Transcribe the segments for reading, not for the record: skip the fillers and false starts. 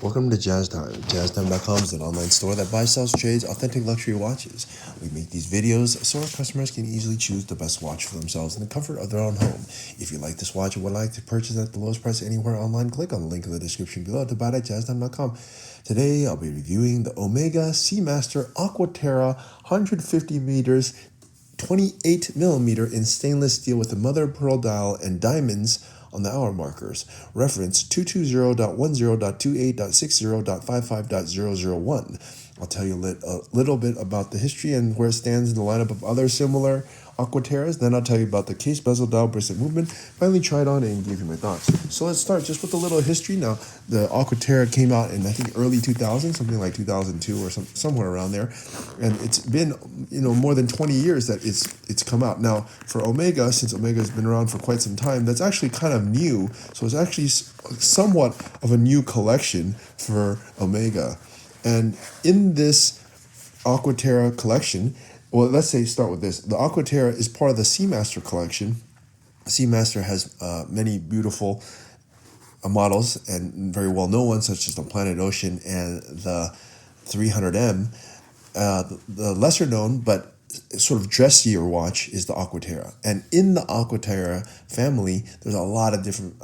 Welcome to Jazz Time. JazzTime.com is an online store that buys, sells, trades authentic luxury watches. We make these videos so our customers can easily choose the best watch for themselves in the comfort of their own home. If you like this watch and would like to purchase at the lowest price anywhere online, click on the link in the description below to buy it at JazzTime.com. Today, I'll be reviewing the Omega Seamaster Aqua Terra 150 meters 28mm in stainless steel with a mother of pearl dial and diamonds on the hour markers. Reference 220.10.28.60.55.001. I'll tell you a little bit about the history and where it stands in the lineup of other similar Aqua Terras. Then I'll tell you about the case, bezel, dial, bracelet movement. Finally try it on and give you my thoughts. So let's start just with a little history. Now, the Aqua Terra came out in, I think, early 2000, something like 2002 or somewhere around there. And it's been, more than 20 years that it's come out. Now, for Omega, since Omega has been around for quite some time, that's actually kind of new. So it's actually somewhat of a new collection for Omega. And in this Aqua Terra collection, well, let's start with this. The Aqua Terra is part of the Seamaster collection. Seamaster has many beautiful models and very well-known ones, such as the Planet Ocean and the 300M. The lesser-known but sort of dressier watch is the Aqua Terra. And in the Aqua Terra family, there's a lot of different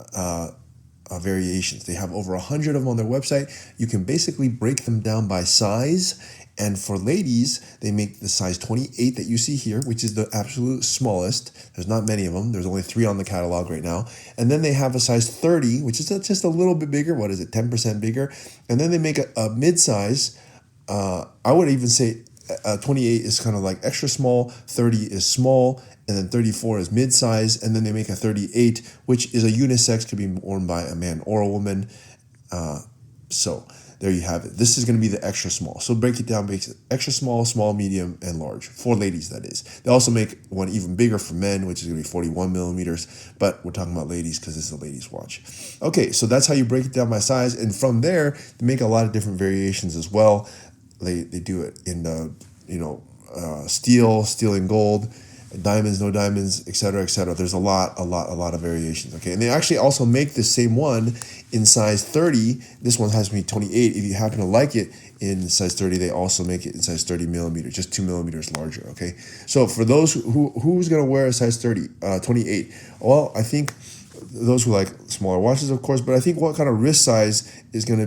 variations. They have over 100 of them on their website. You can basically break them down by size. And for ladies, they make the size 28 that you see here, which is the absolute smallest. There's not many of them. There's only 3 on the catalog right now. And then they have a size 30, which is just a little bit bigger. What is it, 10% bigger? And then they make a mid-size. I would even say 28 is kind of like extra small, 30 is small, and then 34 is mid-size, and then they make a 38, which is a unisex, could be worn by a man or a woman. So there you have it. This is going to be the extra small. So break it down, makes it extra small, small, medium, and large. For ladies, that is. They also make one even bigger for men, which is going to be 41 millimeters. But we're talking about ladies because this is a ladies' watch. Okay, so that's how you break it down by size. And from there, they make a lot of different variations as well. They do it in steel and gold, diamonds, no diamonds, etc., etc. There's a lot of variations. Okay, and they actually also make the same one in size 30. This one has to be 28. If you happen to like it in size 30, they also make it in size 30 millimeters, just 2 millimeters larger. Okay, so for those who's gonna wear a size 28, well, I think those who like smaller watches, of course, but I think what kind of wrist size is going to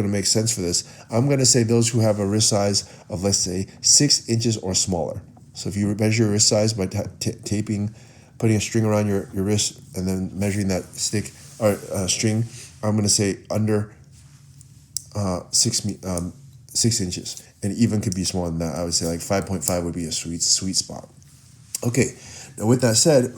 make sense for this. I'm going to say those who have a wrist size of, let's say, 6 inches or smaller. So if you measure your wrist size by taping, putting a string around your wrist and then measuring that stick or string, I'm going to say under 6 inches, and even could be smaller than that. I would say like 5.5 would be a sweet spot. Okay. Now, with that said,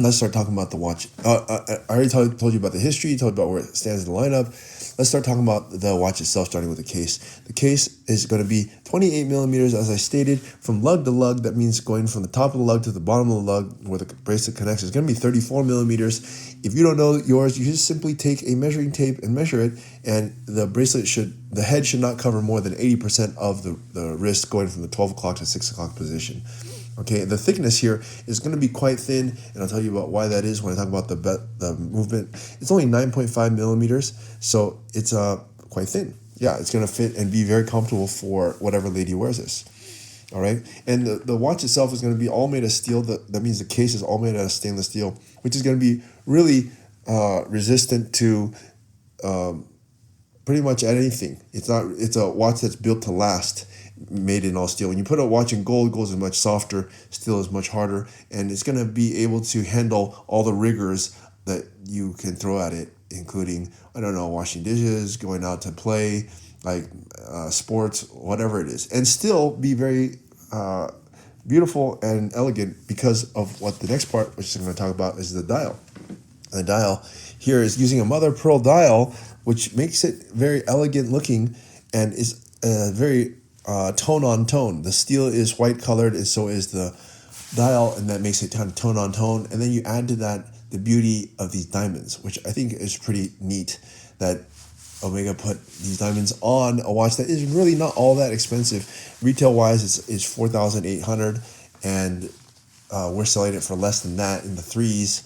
let's start talking about the watch. I already told you about the history, told you about where it stands in the lineup. Let's start talking about the watch itself, starting with the case. The case is going to be 28 millimeters, as I stated, from lug to lug. That means going from the top of the lug to the bottom of the lug where the bracelet connects. It's going to be 34 millimeters. If you don't know yours, you just simply take a measuring tape and measure it, and the head should not cover more than 80% of the wrist going from the 12 o'clock to 6 o'clock position. Okay, the thickness here is going to be quite thin, and I'll tell you about why that is when I talk about the movement. It's only 9.5 millimeters, so it's quite thin. Yeah, it's going to fit and be very comfortable for whatever lady wears this. All right, and the watch itself is going to be all made of steel. That means the case is all made out of stainless steel, which is going to be really resistant to pretty much anything. It's a watch that's built to last, made in all steel. When you put a watch in gold is much softer, steel is much harder, and it's going to be able to handle all the rigors that you can throw at it, including, washing dishes, going out to play, like sports, whatever it is, and still be very beautiful and elegant because of what the next part, which I'm going to talk about, is the dial. The dial here is using a mother of pearl dial, which makes it very elegant looking and is very tone on tone. The steel is white colored, and so is the dial, and that makes it kind of tone on tone. And then you add to that the beauty of these diamonds, which I think is pretty neat that Omega put these diamonds on a watch that is really not all that expensive. Retail wise, it's $4,800, and we're selling it for less than that in the threes.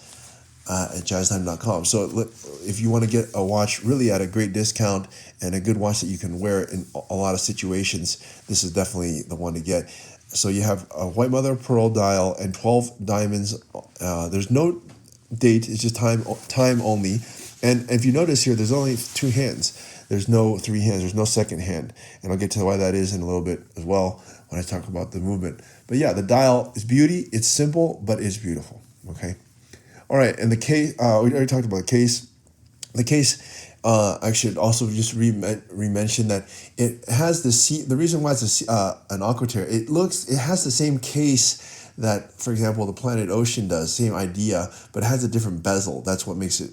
at jazztime.com. So if you want to get a watch really at a great discount and a good watch that you can wear in a lot of situations, this is definitely the one to get. So you have a white mother of pearl dial and 12 diamonds. There's no date, it's just time only. And if you notice here, there's only 2 hands. There's no 3 hands, there's no second hand. And I'll get to why that is in a little bit as well when I talk about the movement. But yeah, the dial is beauty. It's simple, but it's beautiful. Okay. All right, and the case, we already talked about the case. The case, I should also just re-mention that it has the reason why it's an Aqua Terra, it has the same case that, for example, the Planet Ocean does, same idea, but it has a different bezel. That's what makes it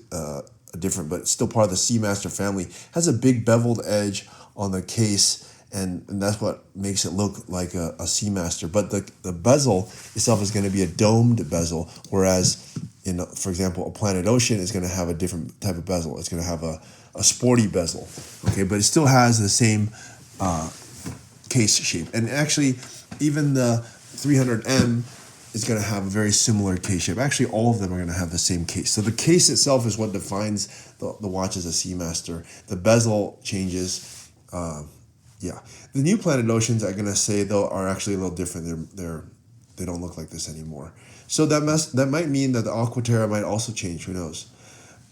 different, but it's still part of the Seamaster family. It has a big beveled edge on the case, and that's what makes it look like a Seamaster. But the bezel itself is going to be a domed bezel, whereas for example, a Planet Ocean is going to have a different type of bezel. It's going to have a sporty bezel, okay? But it still has the same case shape. And actually, even the 300M is going to have a very similar case shape. Actually, all of them are going to have the same case. So the case itself is what defines the watch as a Seamaster. The bezel changes. Yeah. The new Planet Oceans, I'm going to say, though, are actually a little different. They don't look like this anymore. So that might mean that the Aqua Terra might also change. Who knows?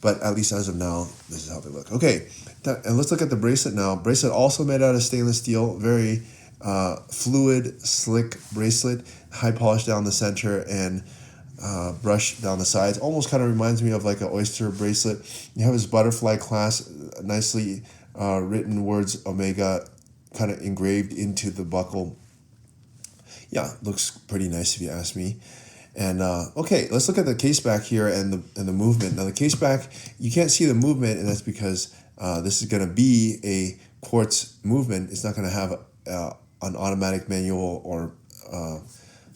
But at least as of now, this is how they look. Okay, and let's look at the bracelet now. Bracelet also made out of stainless steel. Very fluid, slick bracelet. High polish down the center and brush down the sides. Almost kind of reminds me of like an oyster bracelet. You have this butterfly clasp, nicely written words Omega kind of engraved into the buckle. Yeah, looks pretty nice if you ask me. And okay, let's look at the case back here and the movement. Now the case back, you can't see the movement, and that's because this is going to be a quartz movement. It's not going to have an automatic manual or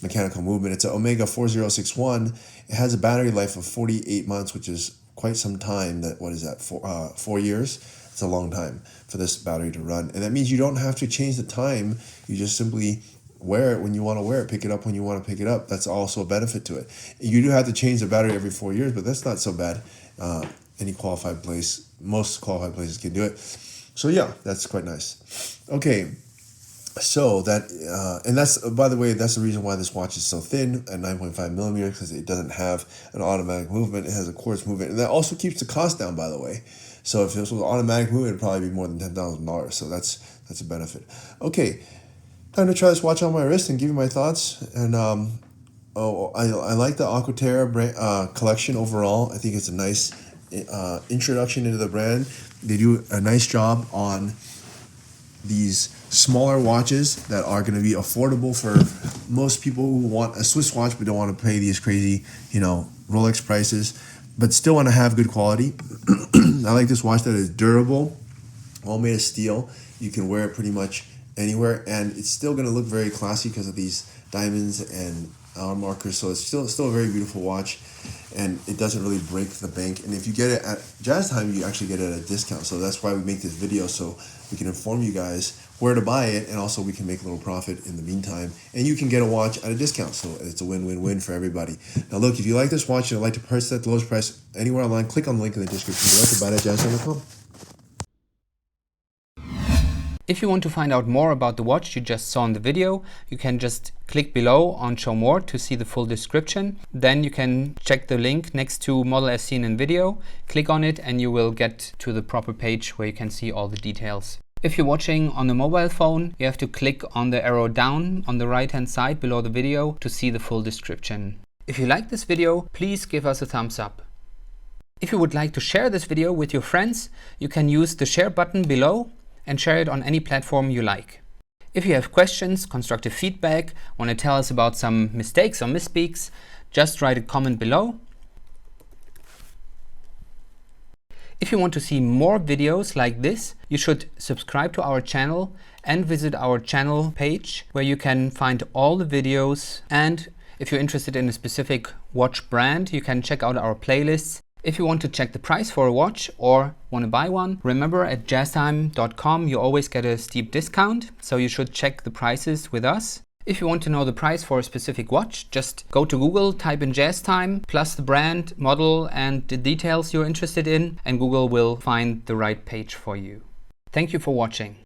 mechanical movement. It's an Omega 4061. It has a battery life of 48 months, which is quite some time. What is that? 4 years. It's a long time for this battery to run, and that means you don't have to change the time. You just simply wear it when you want to wear it, pick it up when you want to pick it up. That's also a benefit to it. You do have to change the battery every 4 years, but that's not so bad. Most qualified places can do it. So yeah, that's quite nice. Okay, so and that's, by the way, that's the reason why this watch is so thin at 9.5 millimeters, because it doesn't have an automatic movement. It has a quartz movement, and that also keeps the cost down, by the way. So if this was an automatic movement, it'd probably be more than $10,000. So that's a benefit. Okay. Time to try this watch on my wrist and give you my thoughts. And I like the Aqua Terra brand, collection overall. I think it's a nice introduction into the brand. They do a nice job on these smaller watches that are going to be affordable for most people who want a Swiss watch but don't want to pay these crazy, Rolex prices, but still want to have good quality. I like this watch that is durable, all made of steel. You can wear it pretty much anywhere, and it's still going to look very classy because of these diamonds and hour markers. So it's still a very beautiful watch, and it doesn't really break the bank. And if you get it at Jazz Time, you actually get it at a discount. So that's why we make this video, so we can inform you guys where to buy it, and also we can make a little profit in the meantime, and you can get a watch at a discount. So it's a win-win-win for everybody. Now look, if you like this watch and would like to purchase at the lowest price anywhere online, click on the link in the description below to buy it at jazztime.com. If you want to find out more about the watch you just saw in the video, you can just click below on Show More to see the full description. Then you can check the link next to model as seen in video, click on it, and you will get to the proper page where you can see all the details. If you're watching on a mobile phone, you have to click on the arrow down on the right hand side below the video to see the full description. If you like this video, please give us a thumbs up. If you would like to share this video with your friends, you can use the share button below and share it on any platform you like. If you have questions, constructive feedback, want to tell us about some mistakes or misspeaks, just write a comment below. If you want to see more videos like this, you should subscribe to our channel and visit our channel page where you can find all the videos. And if you're interested in a specific watch brand, you can check out our playlists. If you want to check the price for a watch or want to buy one, remember at jazztime.com you always get a steep discount, so you should check the prices with us. If you want to know the price for a specific watch, just go to Google, type in jazz time, plus the brand, model, and the details you're interested in, and Google will find the right page for you. Thank you for watching.